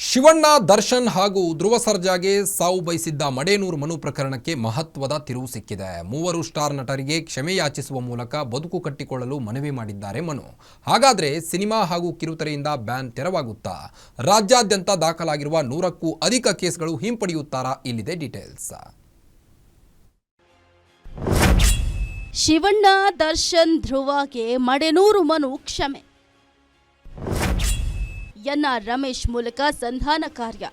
ಶಿವಣ್ಣ, ದರ್ಶನ್ ಹಾಗೂ ಧ್ರುವ ಸರ್ಜಾಗೆ ಸಾವು ಬಯಸಿದ್ದ ಮಡೇನೂರು ಮನು ಪ್ರಕರಣಕ್ಕೆ ಮಹತ್ವದ ತಿರುವು ಸಿಕ್ಕಿದೆ. ಮೂವರು ಸ್ಟಾರ್ ನಟರಿಗೆ ಕ್ಷಮೆ ಯಾಚಿಸುವ ಮೂಲಕ ಬದುಕು ಕಟ್ಟಿಕೊಳ್ಳಲು ಮನವಿ ಮಾಡಿದ್ದಾರೆ ಮನು. ಹಾಗಾದ್ರೆ ಸಿನಿಮಾ ಹಾಗೂ ಕಿರುತೆರೆಯಿಂದ ಬ್ಯಾನ್ ತೆರವಾಗುತ್ತಾ? ರಾಜ್ಯಾದ್ಯಂತ ದಾಖಲಾಗಿರುವ 100ಕ್ಕೂ ಅಧಿಕ ಕೇಸ್ಗಳು ಹಿಂಪಡೆಯುತ್ತಾರಾ? ಇಲ್ಲಿದೆ ಡೀಟೇಲ್ಸ್. ಶಿವಣ್ಣ, ದರ್ಶನ್, ಧ್ರುವಗೆ ಮಡೇನೂರು ಮನು ಕ್ಷಮೆ. ಎನ್ಆರ್ ರಮೇಶ್ ಮೂಲಕ ಸಂಧಾನ ಕಾರ್ಯ.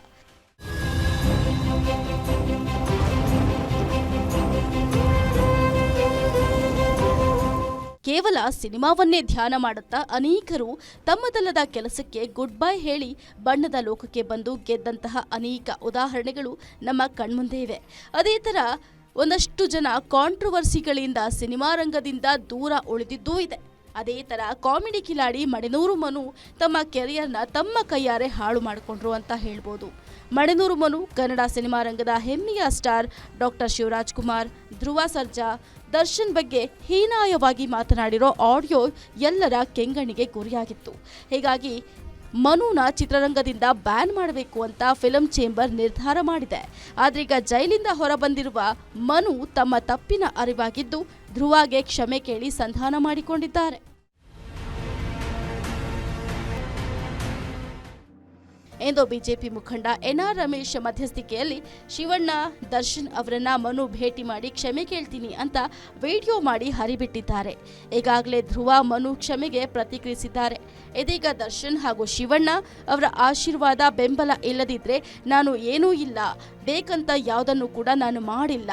ಕೇವಲ ಸಿನಿಮಾವನ್ನೇ ಧ್ಯಾನ ಮಾಡುತ್ತಾ ಅನೇಕರು ತಮ್ಮದಲ್ಲದ ಕೆಲಸಕ್ಕೆ ಗುಡ್ ಬೈ ಹೇಳಿ ಬಣ್ಣದ ಲೋಕಕ್ಕೆ ಬಂದು ಗೆದ್ದಂತಹ ಅನೇಕ ಉದಾಹರಣೆಗಳು ನಮ್ಮ ಕಣ್ಮುಂದೆ ಇವೆ. ಅದೇ ಥರ ಒಂದಷ್ಟು ಜನ ಕಾಂಟ್ರವರ್ಸಿಗಳಿಂದ ಸಿನಿಮಾ ರಂಗದಿಂದ ದೂರ ಉಳಿದಿದ್ದೂ ಇದೆ. ಅದೇ ಥರ ಕಾಮಿಡಿ ಕಿಲಾಡಿ ಮಡೇನೂರು ಮನು ತಮ್ಮ ಕೆರಿಯರ್ನ ತಮ್ಮ ಕೈಯಾರೆ ಹಾಳು ಮಾಡಿಕೊಂಡ್ರು ಅಂತ ಹೇಳ್ಬೋದು. ಮಡೇನೂರು ಮನು ಕನ್ನಡ ಸಿನಿಮಾ ರಂಗದ ಹೆಮ್ಮೆಯ ಸ್ಟಾರ್ ಡಾಕ್ಟರ್ ಶಿವರಾಜ್ಕುಮಾರ್, ಧ್ರುವ ಸರ್ಜಾ, ದರ್ಶನ್ ಬಗ್ಗೆ ಹೀನಾಯವಾಗಿ ಮಾತನಾಡಿರೋ ಆಡಿಯೋ ಎಲ್ಲರ ಕೆಂಗಣ್ಣಿಗೆ ಗುರಿಯಾಗಿತ್ತು. ಹೀಗಾಗಿ ಮನುನ ಚಿತ್ರರಂಗದಿಂದ ಬ್ಯಾನ್ ಮಾಡಬೇಕು ಅಂತ ಫಿಲ್ಮ್ ಚೇಂಬರ್ ನಿರ್ಧಾರ ಮಾಡಿದೆ. ಆದ್ರೀಗ ಜೈಲಿಂದ ಹೊರಬಂದಿರುವ ಮನು ತಮ್ಮ ತಪ್ಪಿನ ಅರಿವಾಗಿದ್ದು ಧ್ರುವಗೆ ಕ್ಷಮೆ ಕೇಳಿ ಸಂಧಾನ ಮಾಡಿಕೊಂಡಿದ್ದಾರೆ. ಎಂದು ಬಿಜೆಪಿ ಮುಖಂಡ ಎನ್ಆರ್ ರಮೇಶ್ ಮಧ್ಯಸ್ಥಿಕೆಯಲ್ಲಿ ಶಿವಣ್ಣ, ದರ್ಶನ್ ಅವರನ್ನ ಮನು ಭೇಟಿ ಮಾಡಿ ಕ್ಷಮೆ ಕೇಳ್ತೀನಿ ಅಂತ ವಿಡಿಯೋ ಮಾಡಿ ಹರಿಬಿಟ್ಟಿದ್ದಾರೆ. ಈಗಾಗಲೇ ಧ್ರುವ ಮನು ಕ್ಷಮೆಗೆ ಪ್ರತಿಕ್ರಿಯಿಸಿದ್ದಾರೆ. ಇದೀಗ ದರ್ಶನ್ ಹಾಗೂ ಶಿವಣ್ಣ ಅವರ ಆಶೀರ್ವಾದ, ಬೆಂಬಲ ಇಲ್ಲದಿದ್ರೆ ನಾನು ಏನೂ ಇಲ್ಲ, ಬೇಕಂತ ಯಾವುದನ್ನು ಕೂಡ ನಾನು ಮಾಡಿಲ್ಲ,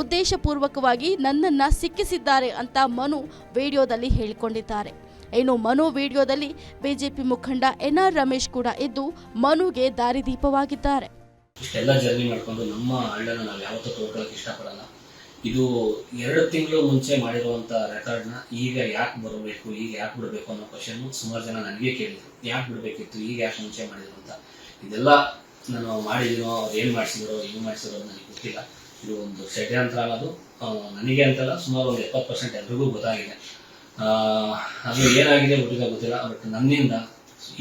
ಉದ್ದೇಶಪೂರ್ವಕವಾಗಿ ನನ್ನನ್ನ ಸಿಕ್ಕಿಸಿದ್ದಾರೆ ಅಂತ ಮನು ವಿಡಿಯೋದಲ್ಲಿ ಹೇಳಿಕೊಂಡಿದ್ದಾರೆ. ಇನ್ನು ಮನು ವಿಡಿಯೋದಲ್ಲಿ ಬಿಜೆಪಿ ಮುಖಂಡ ಎನ್ಆರ್ ರಮೇಶ್ ಕೂಡ ಇದ್ದು ಮನುಗೆ ದಾರಿದೀಪವಾಗಿದ್ದಾರೆ. ಇಷ್ಟೆಲ್ಲ ಜರ್ನಿ ಮಾಡ್ಕೊಂಡು ನಮ್ಮ ಹಳ್ಳನ ನಾವು ಯಾವತ್ತೂ ತೋರ್ಕೊಳ್ಳೋಕೆ ಇಷ್ಟಪಡಲ್ಲ. ಇದು 2 ತಿಂಗಳು ಮುಂಚೆ ಮಾಡಿರುವಂತ ರೆಕಾರ್ಡ್ನ ಈಗ ಯಾಕೆ ಬರಬೇಕು, ಈಗ ಯಾಕೆ ಬಿಡಬೇಕು ಅನ್ನೋ ಕ್ವಶನ್ ಸುಮಾರು ಜನ ನನಗೆ ಕೇಳಿದ್ರು. ಯಾಕೆ ಬಿಡಬೇಕಿತ್ತು, ಈಗ ಯಾಕೆ ಮುಂಚೆ ಮಾಡಿದ್ರು ಅಂತ. ಇದೆಲ್ಲ ನಾನು ಮಾಡಿದೀನೋ, ಅವ್ರು ಏನು ಮಾಡಿಸಿದ್ರು, ಹೆಂಗೆ ಮಾಡಿಸಿದ್ರು ನನಗೆ ಗೊತ್ತಿಲ್ಲ. ಇದು ಒಂದು ಷಡ್ಯಂತ್ರ ಅನ್ನೋದು ನನಗೆ ಅಂತಲ್ಲ, ಸುಮಾರು ಒಂದು 70% ಎಲ್ರಿಗೂ ಗೊತ್ತಾಗಿದೆ. ಅದು ಏನಾಗಿದೆ ಗೊತ್ತಿಲ್ಲ ಗೊತ್ತಿಲ್ಲ. ಬಟ್ ನನ್ನಿಂದ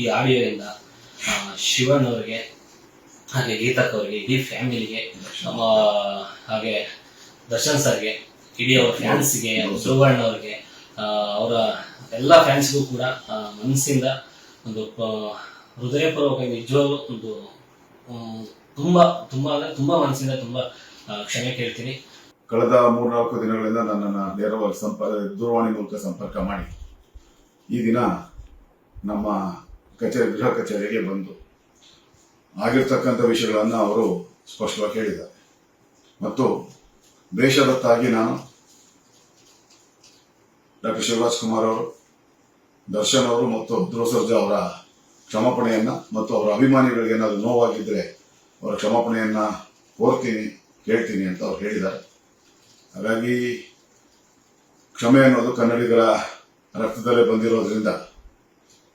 ಈ ಆಡಿಯೋದಿಂದ ಶಿವಣ್ಣ ಅವರಿಗೆ, ಹಾಗೆ ಗೀತಕ್ ಅವರಿಗೆ, ಇಡೀ ಫ್ಯಾಮಿಲಿಗೆ, ಹಾಗೆ ದರ್ಶನ್ ಸರ್ಗೆ, ಇಡೀ ಅವರ ಫ್ಯಾನ್ಸ್ಗೆ, ಧ್ರುವಣ್ಣ ಅವರಿಗೆ, ಅವರ ಎಲ್ಲ ಫ್ಯಾನ್ಸ್ಗೂ ಕೂಡ ಮನಸ್ಸಿಂದ ಒಂದು ಹೃದಯಪೂರ್ವಕ ನಿಜವಾಗ್ಲೂ ಒಂದು ತುಂಬಾ ತುಂಬಾ ಅಂದ್ರೆ ತುಂಬಾ ಮನಸ್ಸಿಂದ ತುಂಬಾ ಕ್ಷಮೆ ಕೇಳ್ತೀನಿ. ಕಳೆದ 3-4 ದಿನಗಳಿಂದ ನನ್ನನ್ನು ನೇರವಾಗಿ ದೂರವಾಣಿ ಮೂಲಕ ಸಂಪರ್ಕ ಮಾಡಿ ಈ ದಿನ ನಮ್ಮ ಗೃಹ ಕಚೇರಿಗೆ ಬಂದು ಆಗಿರ್ತಕ್ಕಂಥ ವಿಷಯಗಳನ್ನು ಅವರು ಸ್ಪಷ್ಟವಾಗಿ ಹೇಳಿದ್ದಾರೆ. ಮತ್ತು ದೇಶದತ್ತಾಗಿ ನಾನು ಡಾಕ್ಟರ್ ಶಿವರಾಜ್ಕುಮಾರ್ ಅವರು, ದರ್ಶನ್ ಅವರು ಮತ್ತು ಧ್ರುವ ಸರ್ಜಾ ಅವರ ಕ್ಷಮಾಪಣೆಯನ್ನ ಮತ್ತು ಅವರ ಅಭಿಮಾನಿಗಳಿಗೆ ಏನಾದರೂ ನೋವಾಗಿದ್ರೆ ಅವರ ಕ್ಷಮಾಪಣೆಯನ್ನ ಕೋರ್ತೀನಿ, ಕೇಳ್ತೀನಿ ಅಂತ ಅವ್ರು ಹೇಳಿದ್ದಾರೆ. ಹಾಗಾಗಿ ಕ್ಷಮೆ ಅನ್ನೋದು ಕನ್ನಡಿಗರ ರಕ್ತದಲ್ಲೇ ಬಂದಿರೋದ್ರಿಂದ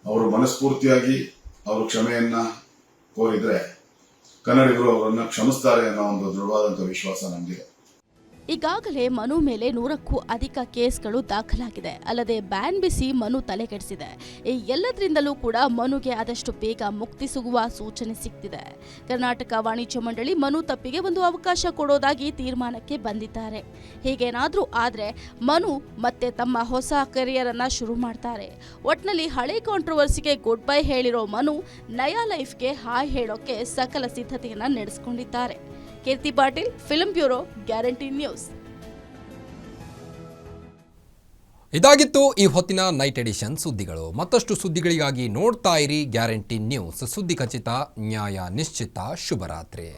ಅವರು ಮನಸ್ಫೂರ್ತಿಯಾಗಿ ಅವರು ಕ್ಷಮೆಯನ್ನ ಕೋರಿದ್ರೆ ಕನ್ನಡಿಗರು ಅವರನ್ನು ಕ್ಷಮಿಸ್ತಾರೆ ಅನ್ನೋ ಒಂದು ದೃಢವಾದಂಥ ವಿಶ್ವಾಸ ನಮಗಿದೆ. ಈಗಾಗಲೇ ಮನು ಮೇಲೆ 100ಕ್ಕೂ ಅಧಿಕ ಕೇಸ್ಗಳು ದಾಖಲಾಗಿದೆ. ಅಲ್ಲದೆ ಬ್ಯಾನ್ ಬಿಸಿ ಮನು ತಲೆಕೆಡಿಸಿದೆ. ಈ ಎಲ್ಲದರಿಂದಲೂ ಕೂಡ ಮನುಗೆ ಆದಷ್ಟು ಬೇಗ ಮುಕ್ತಿ ಸಿಗುವ ಸೂಚನೆ ಸಿಗ್ತಿದೆ. ಕರ್ನಾಟಕ ವಾಣಿಜ್ಯ ಮಂಡಳಿ ಮನು ತಪ್ಪಿಗೆ ಒಂದು ಅವಕಾಶ ಕೊಡೋದಾಗಿ ತೀರ್ಮಾನಕ್ಕೆ ಬಂದಿದ್ದಾರೆ. ಹೀಗೇನಾದ್ರೂ ಆದ್ರೆ ಮನು ಮತ್ತೆ ತಮ್ಮ ಹೊಸ ಕೆರಿಯರ್ ಅನ್ನ ಶುರು ಮಾಡ್ತಾರೆ. ಒಟ್ನಲ್ಲಿ ಹಳೆ ಕಾಂಟ್ರವರ್ಸಿಗೆ ಗುಡ್ ಬೈ ಹೇಳಿರೋ ಮನು ನಯಾ ಲೈಫ್ಗೆ ಹಾಯ್ ಹೇಳೋಕೆ ಸಕಲ ಸಿದ್ಧತೆಯನ್ನ ನಡೆಸಿಕೊಂಡಿದ್ದಾರೆ. Keerthi Patil, film bureau, guarantee news. ಇದಾಗಿತ್ತು ಈ ಹೊತ್ತಿನ ನೈಟ್ ಎಡಿಷನ್ ಸುದ್ದಿಗಳು. ಮತ್ತಷ್ಟು ಸುದ್ದಿಗಳಿಗಾಗಿ ನೋಡ್ತಾ ಇರಿ ಗ್ಯಾರಂಟಿ ನ್ಯೂಸ್. ಸುದ್ದಿ ಖಚಿತ, ನ್ಯಾಯ ನಿಶ್ಚಿತ. ಶುಭರಾತ್ರಿ.